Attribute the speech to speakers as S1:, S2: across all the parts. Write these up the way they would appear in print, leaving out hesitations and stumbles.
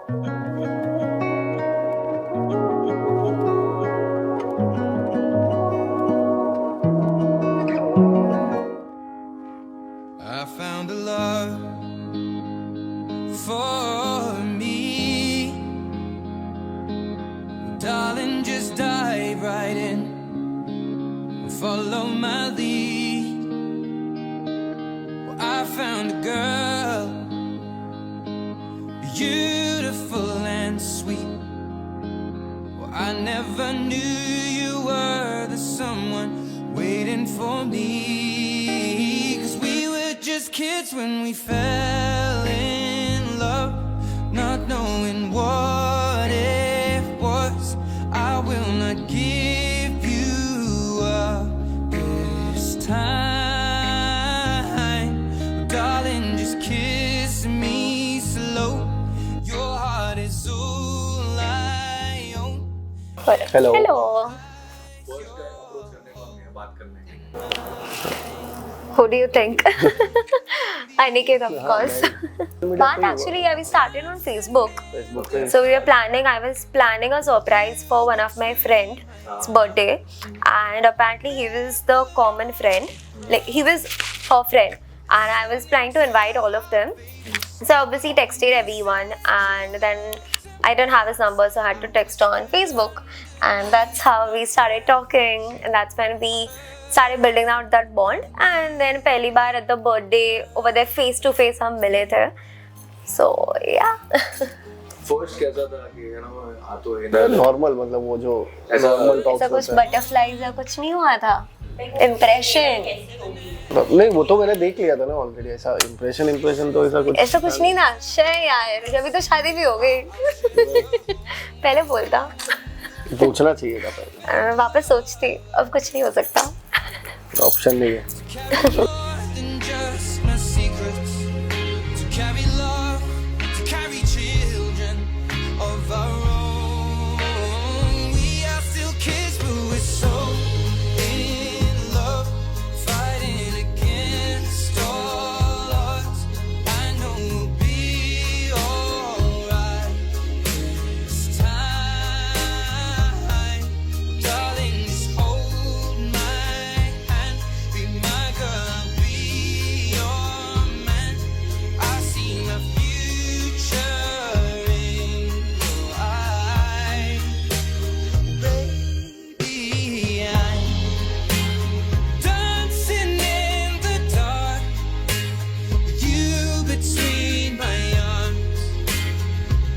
S1: I found a love for me. Darling, just dive right in. Follow my lead. Well, I found a girl, beautiful and sweet. Well, I never knew you were the someone waiting for me. 'Cause we were just kids when we fell in love, not knowing what it was. I will not give you up this time, darling, just kiss me slow. Your heart is all I own.
S2: Hello
S3: Hello. Who do you think? Aniket, of course. But actually, yeah, we started on Facebook. So we were planning. I was planning a surprise for one of my friend's birthday, and apparently he was the common friend. Like he was her friend, and I was planning to invite all of them. So obviously texted everyone, and then I didn't have his number, so I had to text on Facebook, and that's how we started talking, and that's when we started building out that bond. And then पहली बार at the birthday over there face to face हम मिले थे. So yeah.
S4: First कैसा था कि तो
S2: normal मतलब वो जो नॉर्मल टॉक्स
S3: ऐसा कुछ बटरफ्लाईज या कुछ नहीं हुआ था. इम्प्रेशन
S2: नहीं, वो तो मैंने देख लिया था ना ऑलरेडी. ऐसा इम्प्रेशन तो ऐसा कुछ
S3: नहीं था. शय यार, अभी तो शादी भी हो गई. पहले बोलता,
S2: पूछना चाहिए था पहले.
S3: वापस सोचती. अब कुछ नहीं हो सकता.
S2: ऑप्शन नहीं है.
S1: More than just my secrets, to carry love, to carry children of our own. We are still kids, but we're so in love, fighting against all odds. I know we'll be alright this time, darling. Just hold my hand, be my girl, be your man. I see my future in your eyes, baby. I'm dancing in the dark with you between my arms,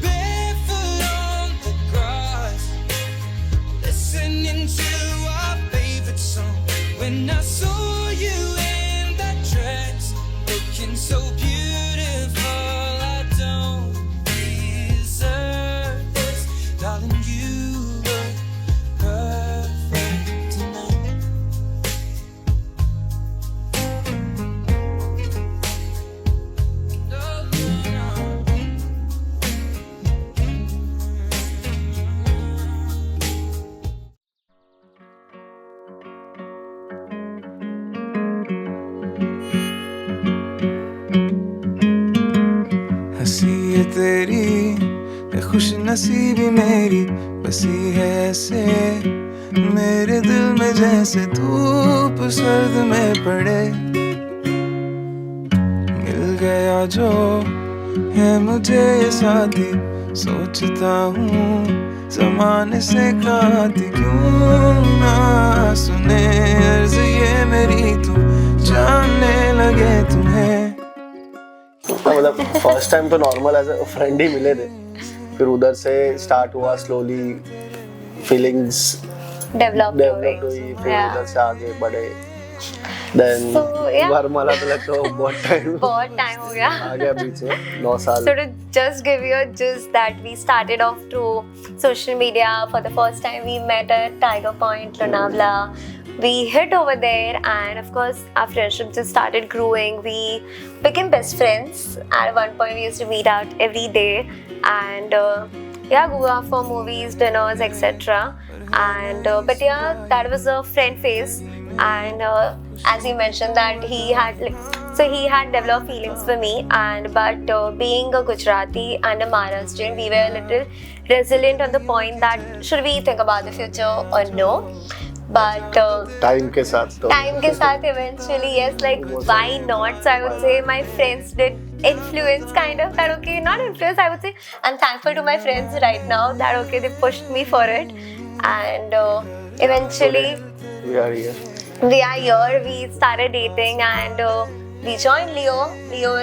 S1: barefoot on the grass, listening to our favorite song. When I saw you in that dress, looking so beautiful, I don't deserve this, darling. You look perfect tonight. हंसी है तेरी, है खुश नसीबी मेरी, बसी है ऐसे मेरे दिल में जैसे धूप सर्द में पड़े. मिल गया जो है मुझे ये साथी, सोचता हूँ ज़माने से कहा थी क्यों ना सुने अर्ज़ ये मेरी, तू जानने लगे तुम्हें.
S2: मतलब फर्स्ट टाइम तो नॉर्मल एज अ फ्रेंड ही मिले थे. फिर उधर से स्टार्ट हुआ स्लोली, फीलिंग्स
S3: डेवलप
S2: हुई. फिर उधर से आगे बढ़े. देन वरमाला तो लगता है बहुत टाइम
S3: हो गया.
S2: आ गया बीच में 9 साल.
S3: So to just give you a gist that we started off through social media. For the first time we met at Tiger Point, Lonavala. We hit over there, and of course our friendship just started growing. We became best friends. At one point we used to meet out every day, and go out for movies, dinners, etc. And but yeah, that was a friend phase. And as he mentioned that he had So he had developed feelings for me, and but being a Gujarati and a Maharashtrian, we were a little resilient on the point that should we think about the future or no. But
S2: time के साथ तो
S3: time ke saath eventually yes, like why not. So I would say my friends did influence kind of that. Okay, not influence, I would say I'm thankful to my friends right now that okay, they pushed me for it, and eventually
S2: we are here.
S3: we are here. We started dating, and we joined Leo. Leo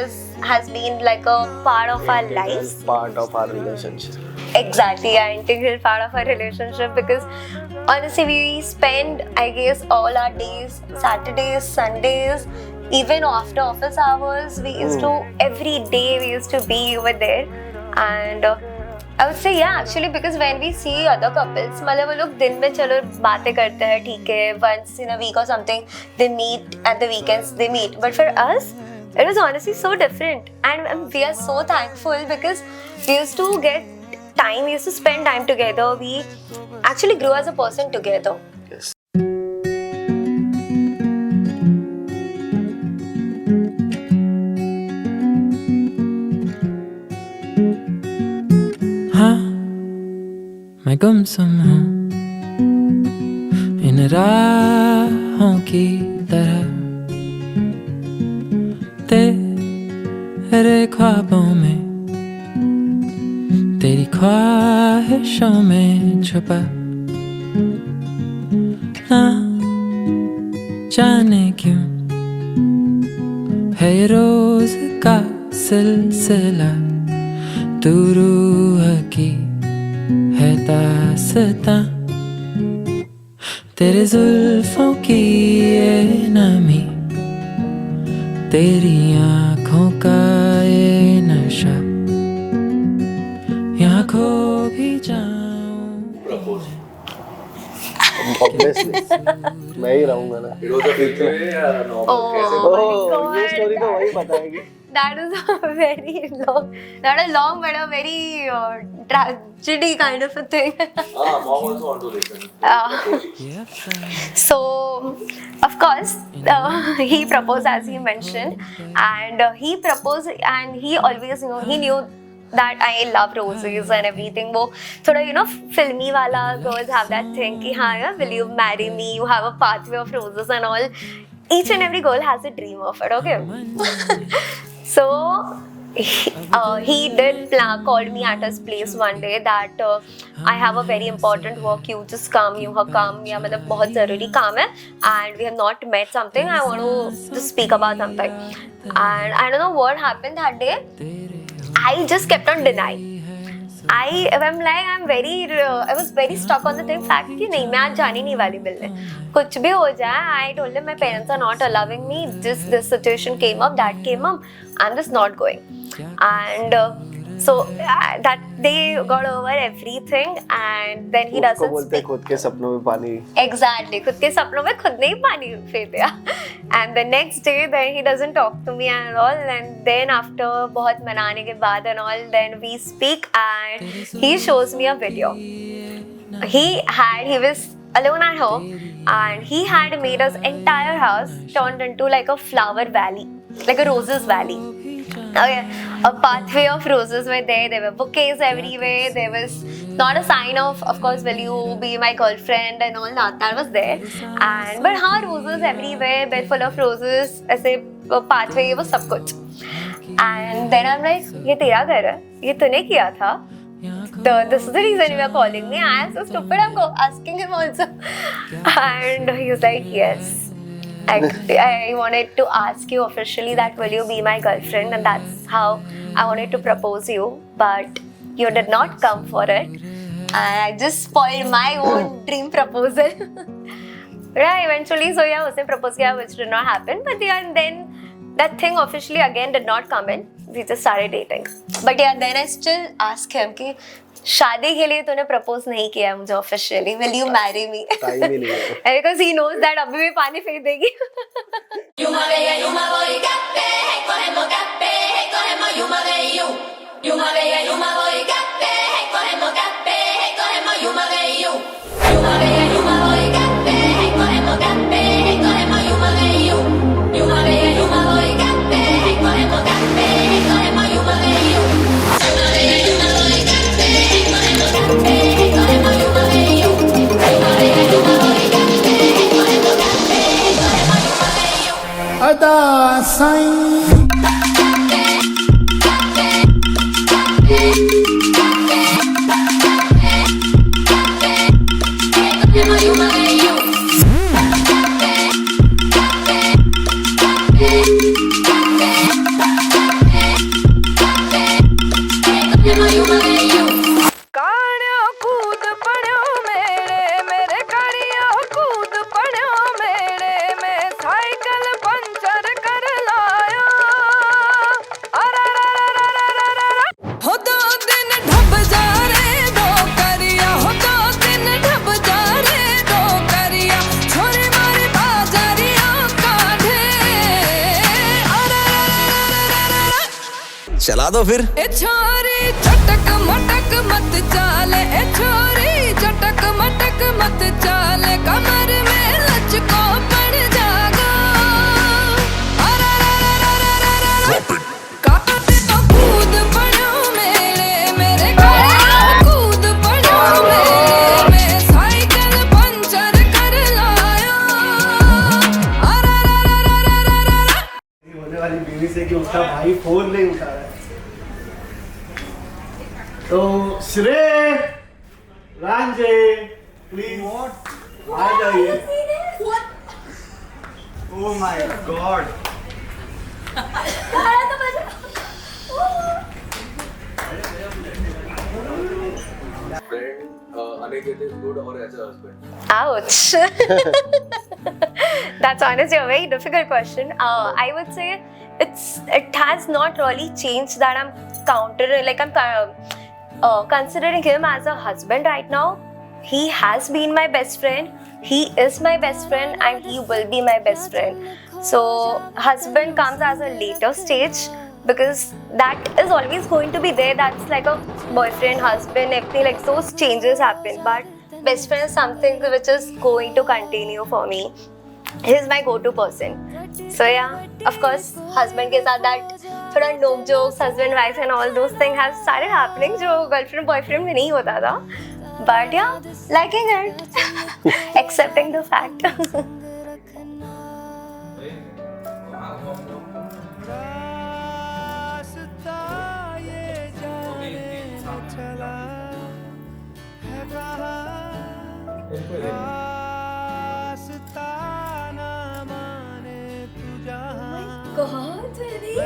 S3: has been like a part of our lives.
S2: Part of our relationship.
S3: Exactly, an integral part of our relationship, because honestly we spend, I guess, all our days, Saturdays, Sundays, even after office hours, we used to, every day we used to be over there. And I would say yeah, actually, because when we see other couples, मतलब वो लोग दिन में चलो बातें करते हैं, ठीक है, once in a week or something, they meet at the weekends, they meet. But for us, it was honestly so different, and we are so thankful because we used to get time, we used to spend time together. We actually grew as a person together.
S2: Yes.
S1: हाँ मैं गुमसुम हूँ इन राहों की तरह, तेरे ख्वाबों में, तेरी ख्वाहिशों में छुपा, ना जाने क्यों है ये रोज का सिलसिला, तू रूह की है दास्तां, तेरे जुल्फों की ये नमी, तेरी आँखों का ये नशा, यहाँ खो भी जाऊं।
S2: Obviously मैं ही रहूंगा ना.
S4: It was a big way या normal?
S3: Oh
S4: कैसे?
S3: my
S2: ओह ये
S3: God.
S2: स्टोरी तो वही बताएगी.
S3: That is a very long, not a long but a very tragedy kind of a thing.
S4: Mom also want to listen.
S3: So, of course, he proposed as he mentioned, and he proposed, and he always, he knew that I love roses and everything. वो थोड़ा filmy वाला, girls have that thing कि हाँ यार, will you marry me? You have a pathway of roses and all. Each and every girl has a dream of it, okay? So he did called me at his place one day that I have a very important work, you just come, you have come, या मतलब बहुत ज़रूरी काम है, and we have not met something, I want to just speak about something. And I don't know what happened that day, I just kept on denying. I was very stuck on the thing fact कि नहीं मैं आज जाने नहीं वाली मिलने, कुछ भी हो जाए. I told them my parents are not allowing me, this situation came up, that came up, I'm just not going. And so that they got over everything, and then he doesn't
S2: बोलते
S3: speak.
S2: खुद के सपनों में पानी.
S3: Exactly, खुद के सपनों में खुद ने ही पानी फेर दिया. And the next day then he doesn't talk to me and all, and then after बहुत मनाने के बाद and all, then we speak and he shows me a video. He was alone at home, and he had made his entire house turned into like a flower valley, like a roses valley. Okay, a pathway of roses were there were bouquets everywhere, there was not a sign of course, will you be my girlfriend and all that was there. And but हाँ, roses everywhere, bed full of roses, ऐसे pathway, वो सब कुछ. And then I'm like, ये तेरा घर है, ये तूने किया था. This is the reason you are calling me. I am so stupid, I'm asking him also. And he's like, yes. I wanted to ask you officially that will you be my girlfriend, and that's how I wanted to propose you, but you did not come for it, and I just spoiled my own dream proposal. Yeah, eventually, so yeah, उसने propose किया, which did not happen, but yeah, and then that thing officially again did not come in. We just started dating. But yeah, then I still ask him कि शादी के लिए तूने propose नहीं किया मुझे officially, will you marry me?
S2: Time ही नहीं है.
S3: बिकॉज ही नोज दैट अभी भी पानी फेंक देगी.
S5: Yuma bella, yuma boy, cappe, hey, cogemos cappe, hey, cogemos yuma de you. Yuma bella, yuma boy, cappe, hey, cogemos cappe, hey, cogemos yuma de you. Yuma bella, yuma boy, cappe, hey, cogemos cappe, hey, cogemos yuma de you. Yuma bella, yuma boy, cappe,
S1: चला दो फिर।
S6: ए छोरी चटक मटक मत चाले, ए छोरी चटक मटक मत चाले, कमर में लचको पड़ जागा। अरे काटे तो कूद पड़ो मेरे गाड़ी कूद पड़ो मेरे, मैं साइकिल पंचर कर लाया।
S2: होने वाली बीवी से कि उसका भाई फोन नहीं उठा रहा है। तो श्रेय रांझे प्लीज आ जाइए। Oh my God.
S4: Friend, Aniket is good or as a husband?
S3: Ouch. That's honestly a very difficult question. I would say it has not really changed that I'm considering him as a husband right now. He has been my best friend. He is my best friend and he will be my best friend. So husband comes as a later stage because that is always going to be there. That's like a boyfriend, husband, everything, like those changes happen. But best friend is something which is going to continue for me. He's my go-to person. So yeah, of course, husband के साथ that थोड़ा नोक jokes, husband wife and all those things have started happening जो girlfriend boyfriend में नहीं होता था. But yeah, liking it, accepting the fact. God, really?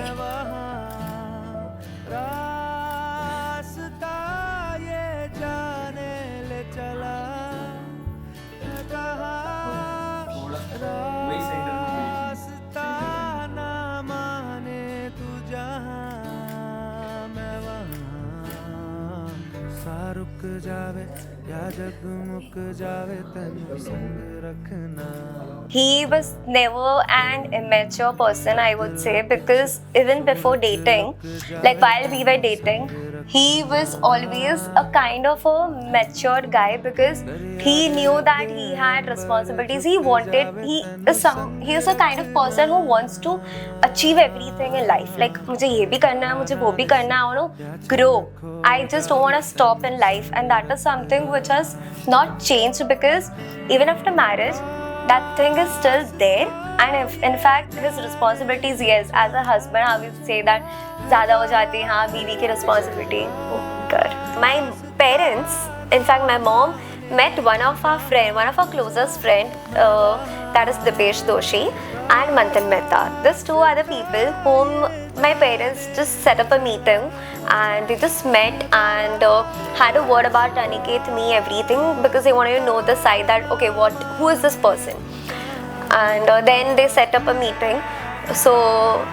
S1: रुक जावे या जग मुक जावे तन्नू संग रखना.
S3: He was never an immature person, I would say, because even before dating, like while we were dating, he was always a kind of a mature guy because he knew that he had responsibilities. He is a kind of person who wants to achieve everything in life. Like मुझे ये भी करना है, मुझे वो भी करना है, I want to grow. I just don't want to stop in life, and that is something which has not changed because even after marriage, that thing is still there. And if, in fact, his responsibilities, yes, as a husband, I would say that ज़्यादा हो जाती है, हाँ, बीवी की responsibility कर. My parents, in fact, my mom met one of our closest friend, that is Dipesh Doshi and Manthan Mehta. These two are the people whom my parents just set up a meeting and they just met and had a word about Aniket, me, everything, because they wanted to know the side that, okay, who is this person? And then they set up a meeting. So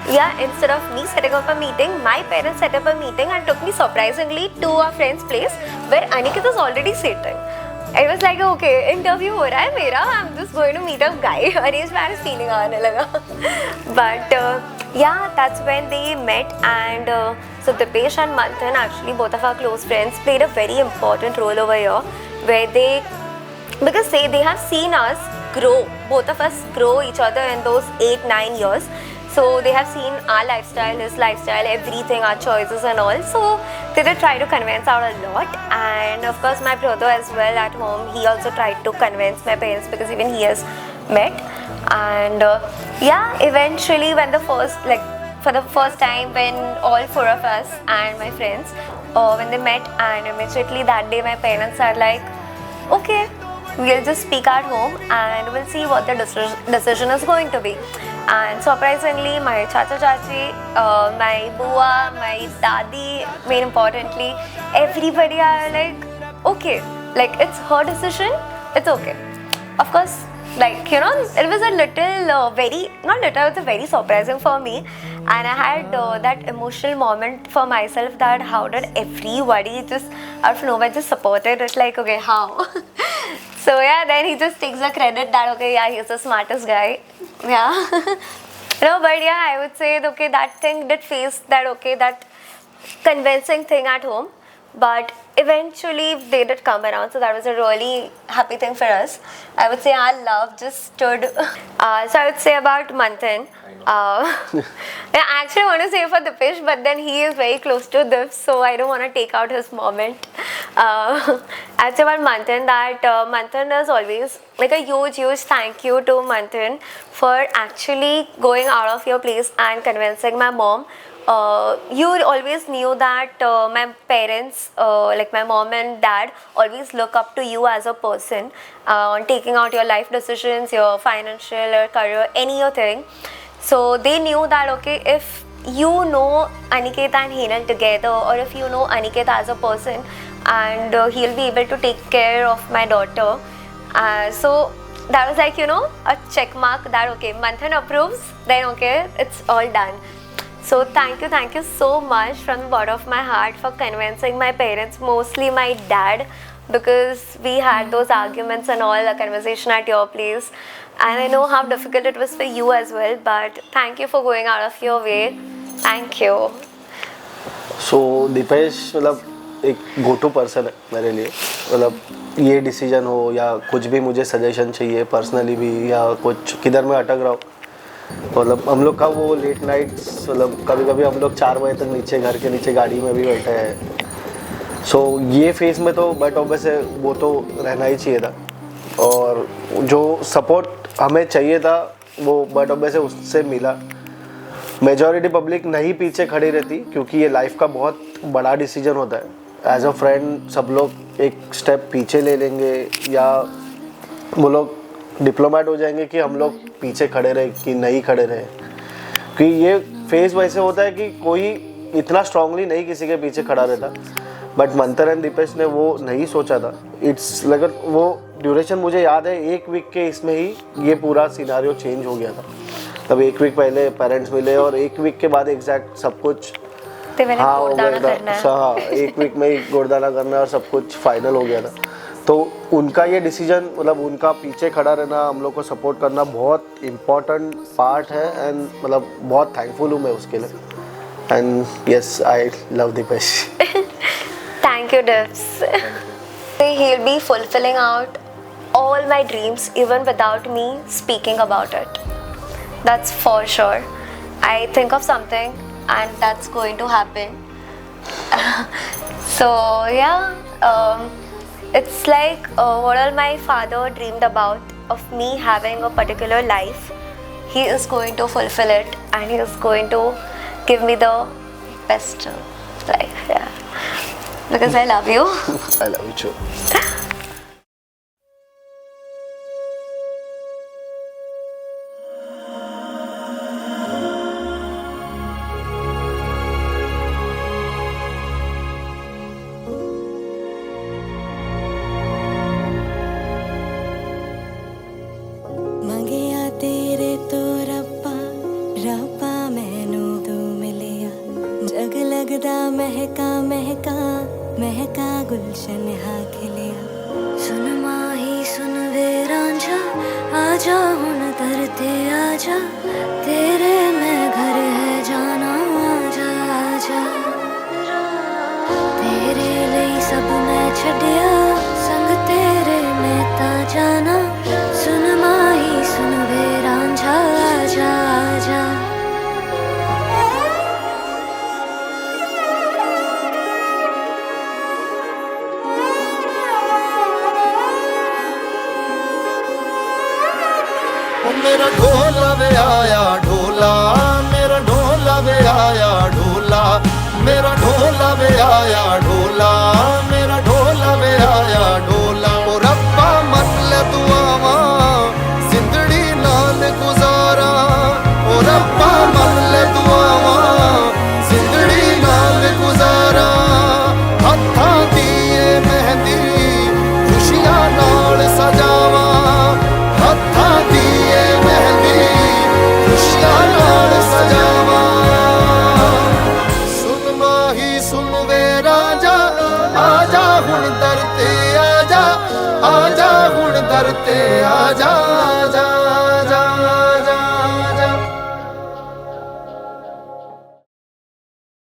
S3: yeah, instead of me setting up a meeting, my parents set up a meeting and took me surprisingly to our friend's place where Aniket was already sitting. I was like, okay, interview हो रहा है मेरा, I'm just going to meet a guy. Arranged marriage feeling आने लगा. But yeah, that's when they met, and so Dipesh and Manthan, actually both of our close friends, played a very important role over here, where because they have seen us grow, both of us grow each other in those 8-9 years. So they have seen our lifestyle, his lifestyle, everything, our choices and all. So they did try to convince out a lot. And of course my brother as well at home, he also tried to convince my parents because even he has met. And yeah, eventually for the first time when all four of us and my friends, when they met, and immediately that day my parents are like, okay, we'll just speak at home and we'll see what the decision is going to be. And surprisingly, my chacha chachi, my bua, my dadi, more importantly, everybody are like, okay, like it's her decision, it's okay. Of course, like, you know, it was a little, it was very surprising for me. And I had that emotional moment for myself that how did everybody just out of nowhere just supported it, like, okay, how? So yeah, then he just takes the credit that, okay, yeah, he's the smartest guy. Yeah. No, but yeah, I would say, okay, that thing did face that, okay, that convincing thing at home, but eventually they did come around, so that was a really happy thing for us. I would say our love just stood. So I would say about Manthan. I actually want to say for Dipesh, but then he is very close to this, so I don't want to take out his moment. I'd say about Manthan that Manthan is always like a huge thank you to Manthan for actually going out of your place and convincing my mom. You always knew that my parents, like my mom and dad, always look up to you as a person on taking out your life decisions, your financial or career, anything. So they knew that, okay, if you know Aniket and Hinal together, or if you know Aniket as a person, and he'll be able to take care of my daughter. So that was like, you know, a check mark that, okay, Manthan approves, then okay, it's all done. So thank you so much from the bottom of my heart for convincing my parents, mostly my dad, because we had those arguments and all, a conversation at your place, and I know how difficult it was for you as well, but thank you for going out of your way. Thank you.
S2: So Dipesh मतलब एक go to person है मेरे लिए, मतलब ये decision हो या कुछ भी मुझे सजेशन चाहिए पर्सनली भी, या कुछ किधर मैं अटक रहा हूँ, मतलब हम लोग का वो लेट नाइट्स, मतलब कभी कभी हम लोग 4 बजे तक नीचे घर के नीचे गाड़ी में भी बैठे हैं. सो ये फेज़ में तो बट ऑब्वियस है वो तो रहना ही चाहिए था, और जो सपोर्ट हमें चाहिए था वो बट ऑब्वियस है उससे मिला. मेजॉरिटी पब्लिक नहीं पीछे खड़ी रहती, क्योंकि ये लाइफ का बहुत बड़ा डिसीजन होता है. एज अ फ्रेंड सब लोग एक स्टेप पीछे ले लेंगे, या वो लोग डिप्लोमेट हो जाएंगे कि हम लोग पीछे खड़े रहे कि नहीं खड़े रहे. क्योंकि ये फेज़ वैसे होता है कि कोई इतना स्ट्रांगली नहीं किसी के पीछे खड़ा रहता, बट मंथन एंड दीपेश ने वो नहीं सोचा था. इट्स लाइक वो ड्यूरेशन मुझे याद है 1 वीक के इसमें ही ये पूरा सिनारियो चेंज हो गया था. तब 1 वीक पहले पेरेंट्स मिले और 1 वीक के बाद एग्जैक्ट सब कुछ हाँ हो गया था. हाँ 1 वीक में ही गोरदाना करना और सब कुछ फाइनल हो गया था. तो उनका ये डिसीजन, मतलब उनका पीछे खड़ा रहना, हम लोग को सपोर्ट करना बहुत इम्पोर्टेंट पार्ट है, एंड मतलब बहुत थैंकफुल हूँ मैं उसके लिए. And yes I love Deepesh.
S3: Thank you, Divs. He'll be fulfilling out all my dreams even without me speaking about it. That's for sure. I think of something and that's going to happen. So yeah, it's like what all my father dreamed about of me having a particular life. He is going to fulfill it, and he is going to give me the best life. Yeah. Because I love you.
S2: I love you too.
S7: ਮੰਗਿਆ ਤੇਰੇ ਤੋਂ ਰੱਬਾ ਰੱਬਾ ਮੈਨੂੰ ਤੂੰ ਮਿਲਿਆ ਜਗ ਲੱਗਦਾ ਮਹਿਕਾ ਮਹਿਕਾ ਮਹਿਕਾ ਗੁਲਸ਼ਨ ਹਾ ਖਿਲਿਆ ਸੁਨ ਮਾਹੀ ਸੁਨ ਵੇ ਰਾਂਝਾ ਆਜਾ ਹੁਣ ਦਰ ਤੇ ਆਜਾ ਤੇਰੇ ਮੈਂ ਘਰ ਹੈ ਜਾਣਾ ਆਜਾ ਆਜਾ ਤੇਰੇ ਲਈ ਸਭ ਮੈਂ ਛੱਡਿਆ ਸੰਗ ਤੇਰੇ ਮੈਂ ਤਾਂ ਜਾਣਾ ਸੁਨ ਮਾਹੀ ਸੁਨ ਵੇ ਰਾਂਝਾ ਆਜਾ ਆਜਾ
S8: मेरा ढोला वे आया ढोला, मेरा ढोला वे आया ढोला, मेरा ढोला वे आया ढोला, मेरा ढोला वे आया ढोला. ओ रब्बा मन ले दुआवा जिंदड़ी नाल गुजारा, ओ रब्बा मन ले दुआवा जिंदड़ी नाल गुजारा. हत्थां दी मेहंदी खुशियां नाल सजावा, हत्थां दी मेहंदी खुशियां नाल सजावा. सुन माही सुन वे राजा आजा हुण दर ते आजा, आजा हुण दर ते आजा आजा.